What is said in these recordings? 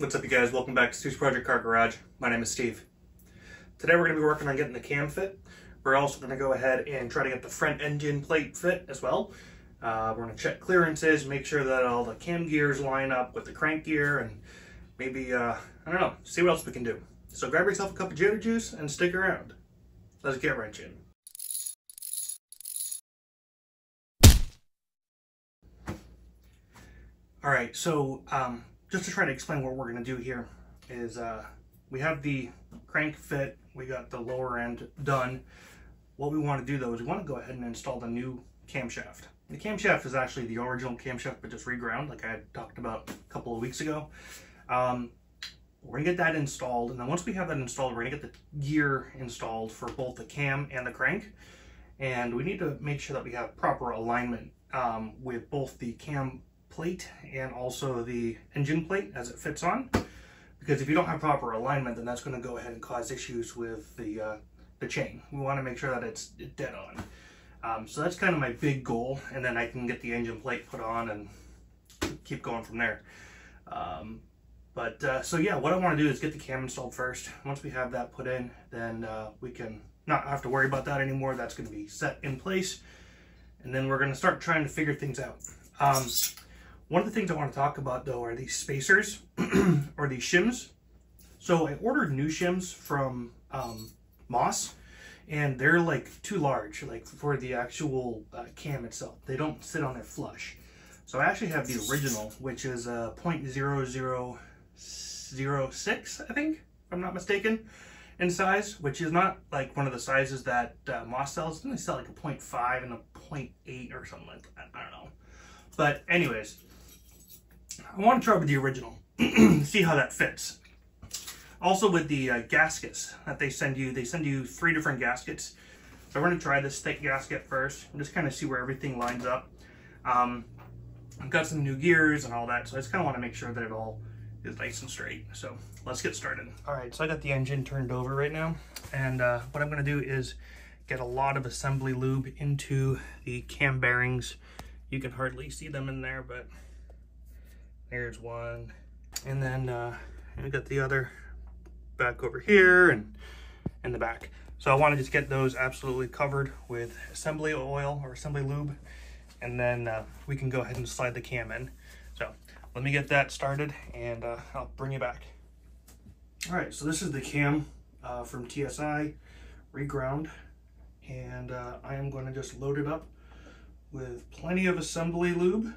What's up, you guys? Welcome back to Steve's Project Car Garage. My name is Steve. Today we're going to be working on getting the cam fit. We're also going to go ahead and try to get the front engine plate fit as well. We're going to check clearances, make sure that all the cam gears line up with the crank gear, and maybe, I don't know, see what else we can do. So grab yourself a cup of Jetta juice and stick around. Let's get right in. Alright, so just to try to explain what we're going to do here is we have the crank fit, we got the lower end done. What we want to do though is we want to go ahead and install the new camshaft. The camshaft is actually the original camshaft but just reground, like I had talked about a couple of weeks ago. We're going to get that installed, and then once we have that installed, we're going to get the gear installed for both the cam and the crank. And we need to make sure that we have proper alignment with both the cam plate and also the engine plate as it fits on, because if you don't have proper alignment, then that's going to go ahead and cause issues with the chain. We want to make sure that it's dead on. So that's kind of my big goal, and then I can get the engine plate put on and keep going from there. So yeah, what I want to do is get the cam installed first. Once we have that put in, then we can not have to worry about that anymore. That's going to be set in place, and then we're going to start trying to figure things out. One of the things I want to talk about though are these spacers or these shims. So I ordered new shims from Moss, and they're like too large, like for the actual cam itself. They don't sit on there flush. So I actually have the original, which is 0.0006, I think, if I'm not mistaken, in size, which is not like one of the sizes that Moss sells. They sell like a 0.5 and a 0.8 or something like that. I don't know. But anyways, I want to try with the original, see how that fits. Also with the gaskets that they send you 3 different gaskets. So we're going to try this thick gasket first and just kind of see where everything lines up. I've got some new gears and all that, so I just kind of want to make sure that it all is nice and straight. So let's get started. All right, so I got the engine turned over right now, and what I'm going to do is get a lot of assembly lube into the cam bearings. You can hardly see them in there, but there's one. And then I got the other back over here and in the back. So I want to just get those absolutely covered with assembly oil or assembly lube, and then we can go ahead and slide the cam in. So let me get that started, and I'll bring you back. All right, so this is the cam from TSI, reground, and I am going to just load it up with plenty of assembly lube.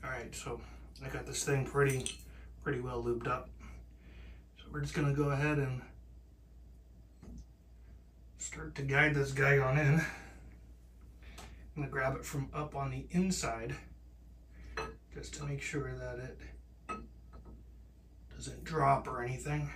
All right, so I got this thing pretty well lubed up. So we're just gonna go ahead and start to guide this guy on in. I'm gonna grab it from up on the inside just to make sure that it doesn't drop or anything.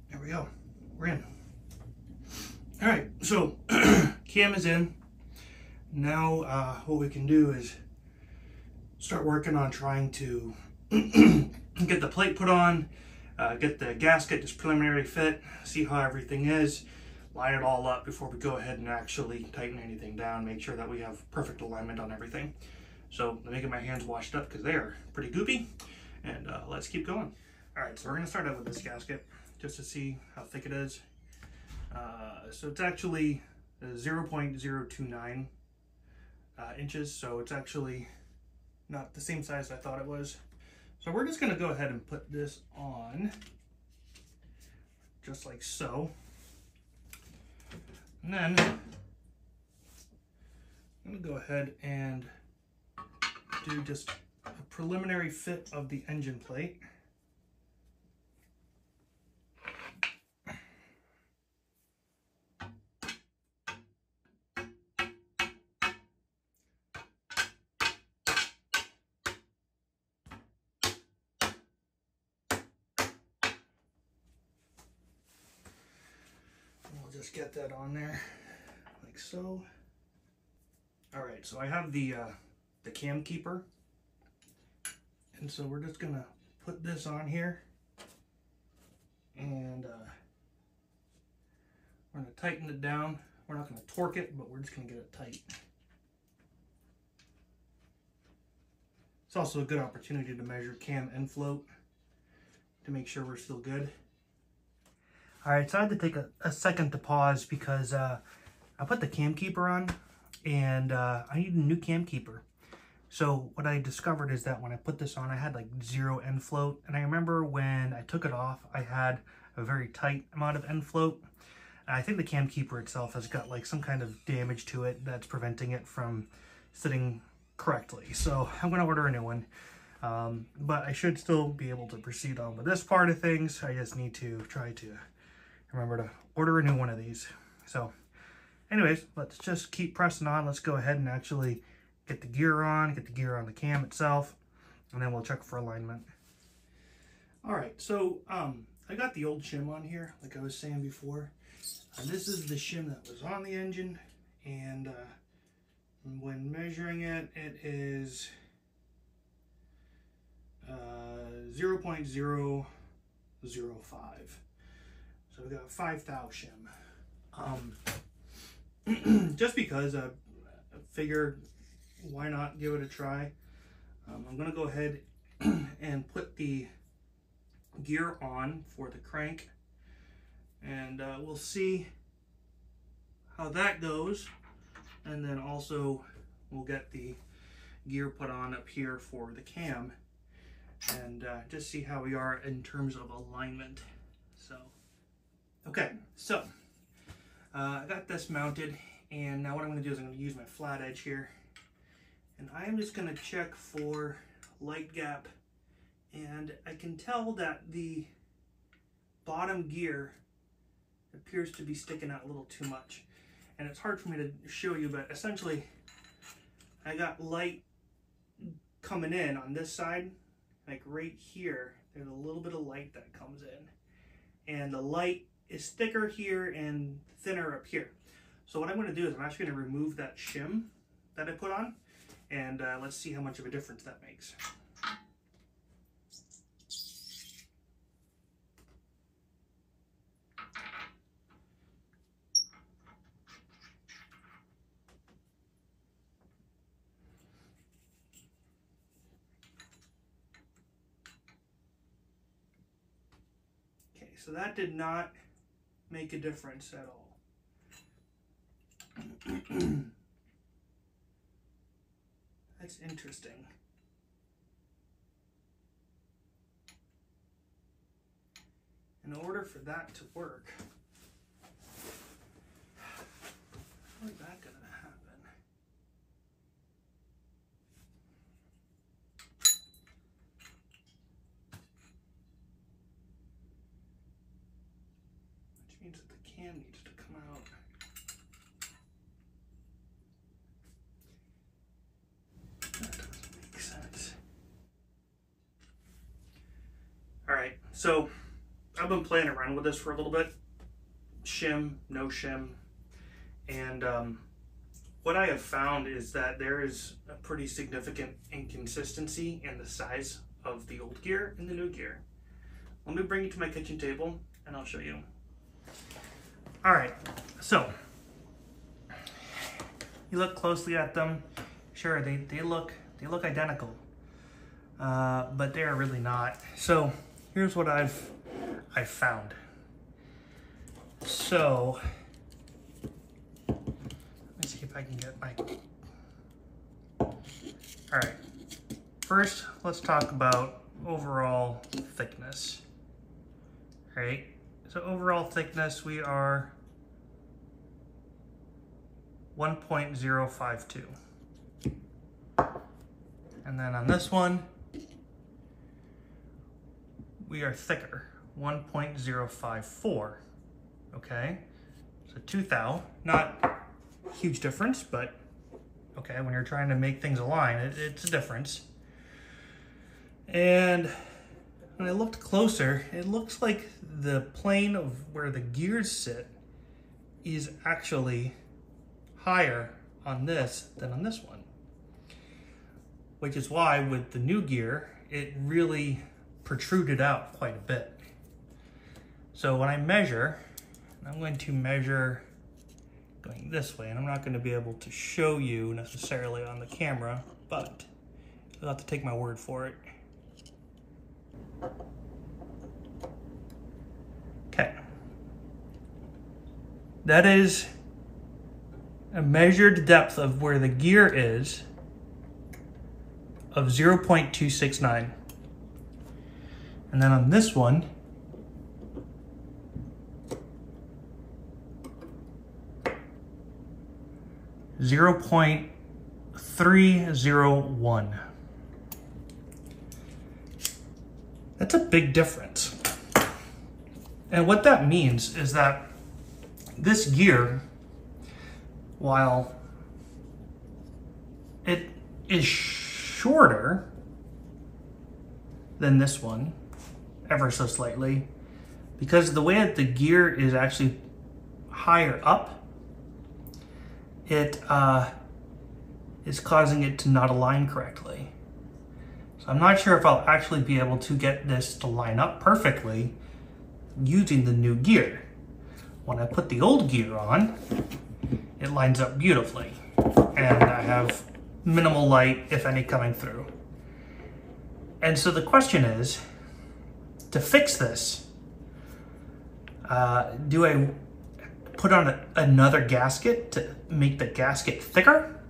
There we go, we're in. All right, so cam is in. Now what we can do is start working on trying to get the plate put on, get the gasket just preliminary fit, see how everything is, line it all up before we go ahead and actually tighten anything down, make sure that we have perfect alignment on everything. So let me get my hands washed up because they are pretty goopy, and let's keep going. All right, so we're gonna start out with this gasket just to see how thick it is. So it's actually 0.029 inches, so it's actually not the same size I thought it was. So we're just gonna go ahead and put this on, just like so. And then I'm gonna go ahead and do just a preliminary fit of the engine plate. just get that on there like so. All right, so I have the cam keeper, and so we're just gonna put this on here, and we're gonna tighten it down. We're not gonna torque it, but we're just gonna get it tight. It's also a good opportunity to measure cam and float to make sure we're still good. All right, so I had to take a second to pause because I put the cam keeper on, and I need a new cam keeper. So what I discovered is that when I put this on, I had like 0 end float. And I remember when I took it off, I had a very tight amount of end float. And I think the cam keeper itself has got like some kind of damage to it that's preventing it from sitting correctly. So I'm gonna order a new one. But I should still be able to proceed on with this part of things. I just need to try to remember to order a new one of these. So anyways, let's just keep pressing on. Let's go ahead and actually get the gear on the cam itself, and then we'll check for alignment. All right, so I got the old shim on here, like I was saying before. This is the shim that was on the engine, and when measuring it, it is 0.005. So we got 5 thou shim. Just because I figured why not give it a try. I'm gonna go ahead and put the gear on for the crank, and we'll see how that goes, and then also we'll get the gear put on up here for the cam, and just see how we are in terms of alignment. So okay, so I got this mounted, and now what I'm going to do is I'm going to use my flat edge here, and I am just going to check for light gap, and I can tell that the bottom gear appears to be sticking out a little too much, and it's hard for me to show you, but essentially I got light coming in on this side, like right here. There's a little bit of light that comes in, and the light is thicker here and thinner up here. So what I'm going to do is I'm actually going to remove that shim that I put on, and let's see how much of a difference that makes. Okay, so that did not make a difference at all. That's interesting. In order for that to work, how is that going to happen? Which means that the cam needs to come out. That doesn't make sense. All right, so I've been playing around with this for a little bit. Shim, no shim. And what I have found is that there is a pretty significant inconsistency in the size of the old gear and the new gear. Let me bring you to my kitchen table and I'll show you. All right, so you look closely at them. Sure, they look identical, but they are really not. So here's what I've found. So let me see if I can get my. All right. First, let's talk about overall thickness. All right. So overall thickness, we are 1.052. And then on this one, we are thicker, 1.054. Okay, so 2 thou, not a huge difference, but okay, when you're trying to make things align, it's a difference. And when I looked closer, it looks like the plane of where the gears sit is actually higher on this than on this one, which is why with the new gear, it really protruded out quite a bit. So when I measure, I'm going to measure going this way, and I'm not going to be able to show you necessarily on the camera, but you'll have to take my word for it. Okay. That is a measured depth of where the gear is of 0.269. And then on this one, .301. That's a big difference. And what that means is that this gear, while it is shorter than this one, ever so slightly, because the way that the gear is actually higher up, it is causing it to not align correctly. So I'm not sure if I'll actually be able to get this to line up perfectly using the new gear. When I put the old gear on, it lines up beautifully, and I have minimal light, if any, coming through. And so the question is, to fix this, do I put on another gasket to make the gasket thicker?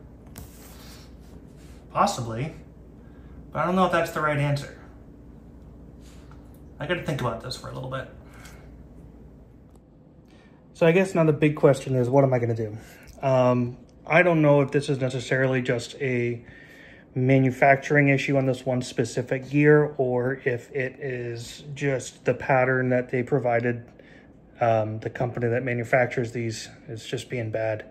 Possibly, but I don't know if that's the right answer. I gotta think about this for a little bit. So I guess now the big question is, what am I gonna do? I don't know if this is necessarily just a manufacturing issue on this one specific gear, or if it is just the pattern that they provided. The company that manufactures these is just being bad.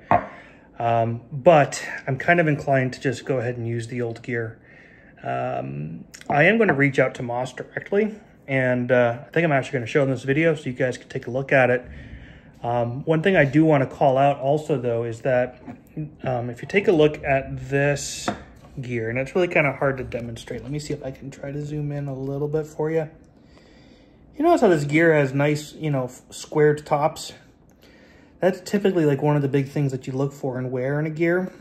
But I'm kind of inclined to just go ahead and use the old gear. I am going to reach out to Moss directly, and I think I'm actually going to show them this video so you guys can take a look at it. One thing I do want to call out also, though, is that if you take a look at this gear, and it's really kind of hard to demonstrate. Let me see if I can try to zoom in a little bit for you. You notice how this gear has nice, squared tops? That's typically like one of the big things that you look for and wear in a gear.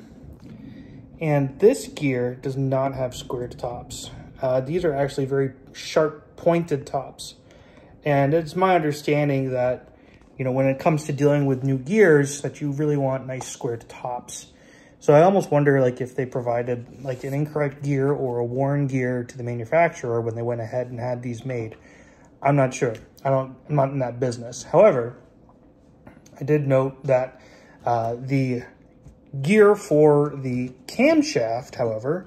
And this gear does not have squared tops. These are actually very sharp pointed tops. And it's my understanding that, when it comes to dealing with new gears, that you really want nice squared tops. So I almost wonder if they provided like an incorrect gear or a worn gear to the manufacturer when they went ahead and had these made. I'm not sure. I'm not in that business. However, I did note that the gear for the camshaft, however,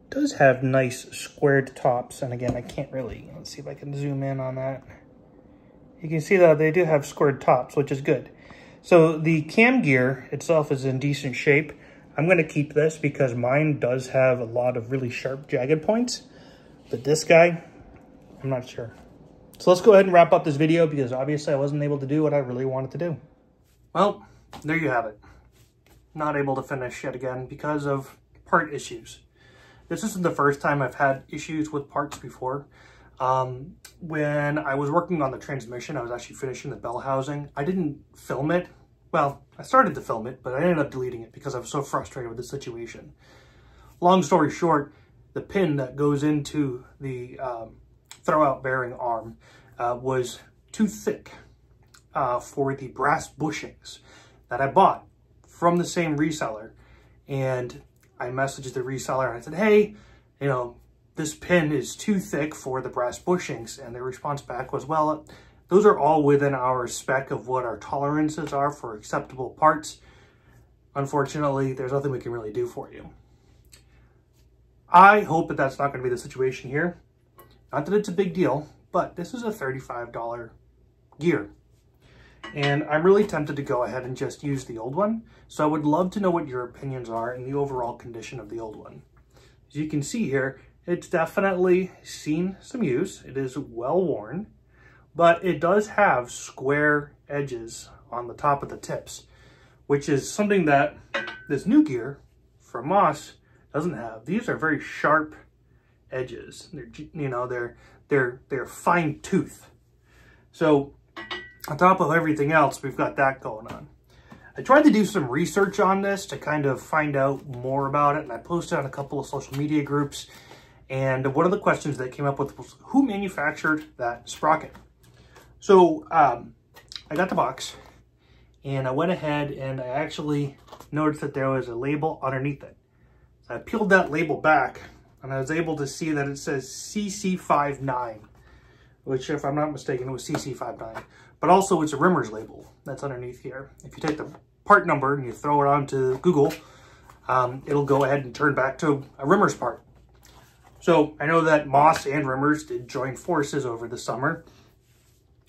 does have nice squared tops. And again, I can't really, let's see if I can zoom in on that. You can see that they do have squared tops, which is good. So the cam gear itself is in decent shape. I'm going to keep this because mine does have a lot of really sharp, jagged points. But this guy, I'm not sure. So let's go ahead and wrap up this video because obviously I wasn't able to do what I really wanted to do. Well, there you have it. Not able to finish yet again because of part issues. This isn't the first time I've had issues with parts before. When I was working on the transmission, I was actually finishing the bell housing. I didn't film it. Well, I started to film it, but I ended up deleting it because I was so frustrated with the situation. Long story short, the pin that goes into the throwout bearing arm was too thick for the brass bushings that I bought from the same reseller. And I messaged the reseller and I said, hey, this pin is too thick for the brass bushings. And the response back was, well, those are all within our spec of what our tolerances are for acceptable parts. Unfortunately, there's nothing we can really do for you. I hope that that's not going to be the situation here. Not that it's a big deal, but this is a $35 gear. And I'm really tempted to go ahead and just use the old one. So I would love to know what your opinions are in the overall condition of the old one. As you can see here, it's definitely seen some use. It is well worn, but it does have square edges on the top of the tips. which is something that this new gear from Moss doesn't have. These are very sharp edges. They're, you know, they're fine tooth. So on top of everything else, we've got that going on. I tried to do some research on this to kind of find out more about it, and I posted on a couple of social media groups. And one of the questions that came up with was, who manufactured that sprocket? So I got the box, and I went ahead and I actually noticed that there was a label underneath it. So I peeled that label back, and I was able to see that it says CC59, which, if I'm not mistaken, it was CC59. But also it's a Rimmer's label that's underneath here. If you take the part number and you throw it onto Google, it'll go ahead and turn back to a Rimmer's part. So I know that Moss and Rimmer's did join forces over the summer.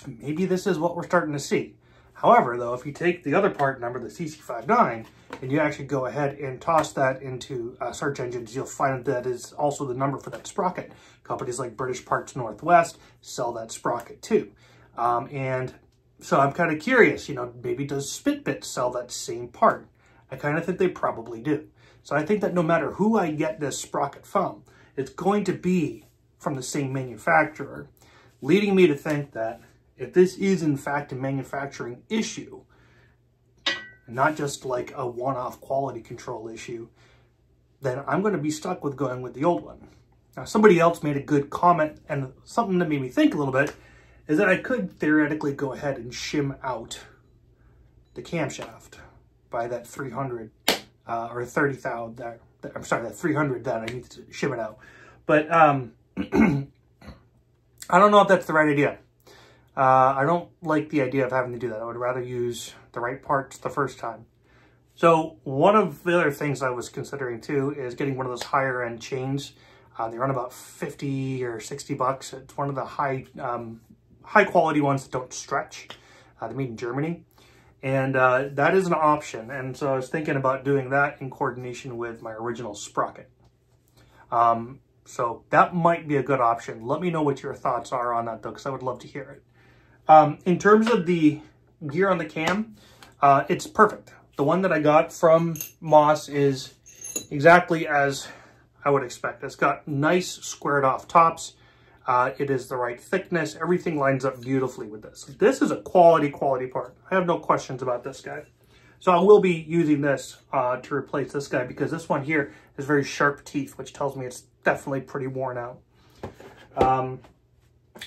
Maybe this is what we're starting to see. However, though, if you take the other part number, the CC59, and you actually go ahead and toss that into search engines, you'll find that is also the number for that sprocket. Companies like British Parts Northwest sell that sprocket too. And so I'm kind of curious, you know, maybe does Spitbit sell that same part? I kind of think they probably do. So I think that no matter who I get this sprocket from, it's going to be from the same manufacturer, leading me to think that if this is in fact a manufacturing issue, not just like a one-off quality control issue, then I'm going to be stuck with going with the old one. Now, somebody else made a good comment, and something that made me think a little bit is that I could theoretically go ahead and shim out the camshaft by that 300 or 30,000. I'm sorry, that 300 that I need to shim it out. But I don't know if that's the right idea. I don't like the idea of having to do that. I would rather use the right parts the first time. So one of the other things I was considering too is getting one of those higher end chains. They run about 50 or 60 bucks. It's one of the high quality ones that don't stretch. They're made in Germany. And that is an option. And so I was thinking about doing that in coordination with my original sprocket. So that might be a good option. Let me know what your thoughts are on that though, because I would love to hear it. In terms of the gear on the cam, it's perfect. The one that I got from Moss is exactly as I would expect. It's got nice squared off tops. It is the right thickness. Everything lines up beautifully with this. This is a quality part. I have no questions about this guy. So I will be using this to replace this guy because this one here has very sharp teeth, which tells me it's definitely pretty worn out.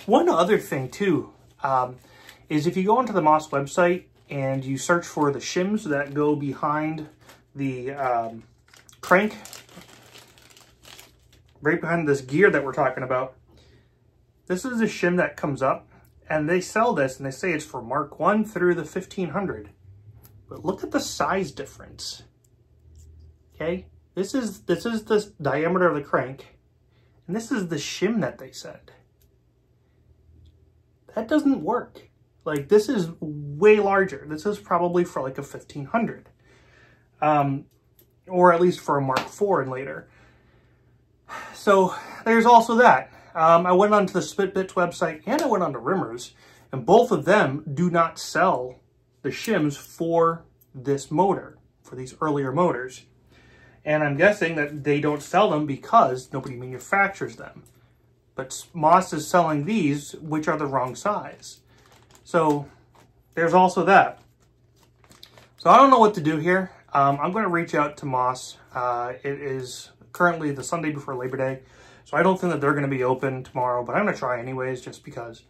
One other thing too is if you go onto the Moss website and you search for the shims that go behind the crank, right behind this gear that we're talking about, this is the shim that comes up, and they sell this and they say it's for Mark 1 through the 1500. But look at the size difference. Okay, this is the diameter of the crank, and this is the shim that they said. That doesn't work. Like, this is way larger. This is probably for like a 1500. Or at least for a Mark 4 and later. So there's also that. I went onto the Spitbit's website and I went onto Rimmer's, and both of them do not sell the shims for this motor, for these earlier motors. And I'm guessing that they don't sell them because nobody manufactures them. But Moss is selling these, which are the wrong size. So there's also that. So I don't know what to do here. I'm going to reach out to Moss. It is currently the Sunday before Labor Day. So I don't think that they're going to be open tomorrow, but I'm going to try anyways just because.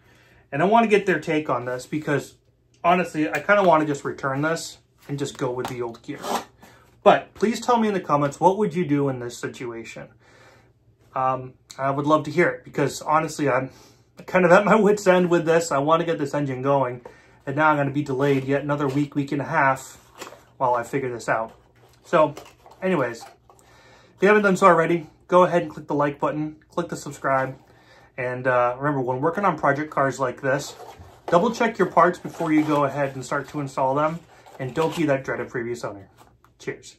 And I want to get their take on this because, honestly, I kind of want to just return this and just go with the old gear. But please tell me in the comments, what would you do in this situation? I would love to hear it because, honestly, I'm kind of at my wit's end with this. I want to get this engine going, and now I'm going to be delayed yet another week and a half while I figure this out. So, anyways, if you haven't done so already, go ahead and click the like button, click the subscribe, and remember, when working on project cars like this, double check your parts before you go ahead and start to install them, and don't be that dreaded previous owner. Cheers.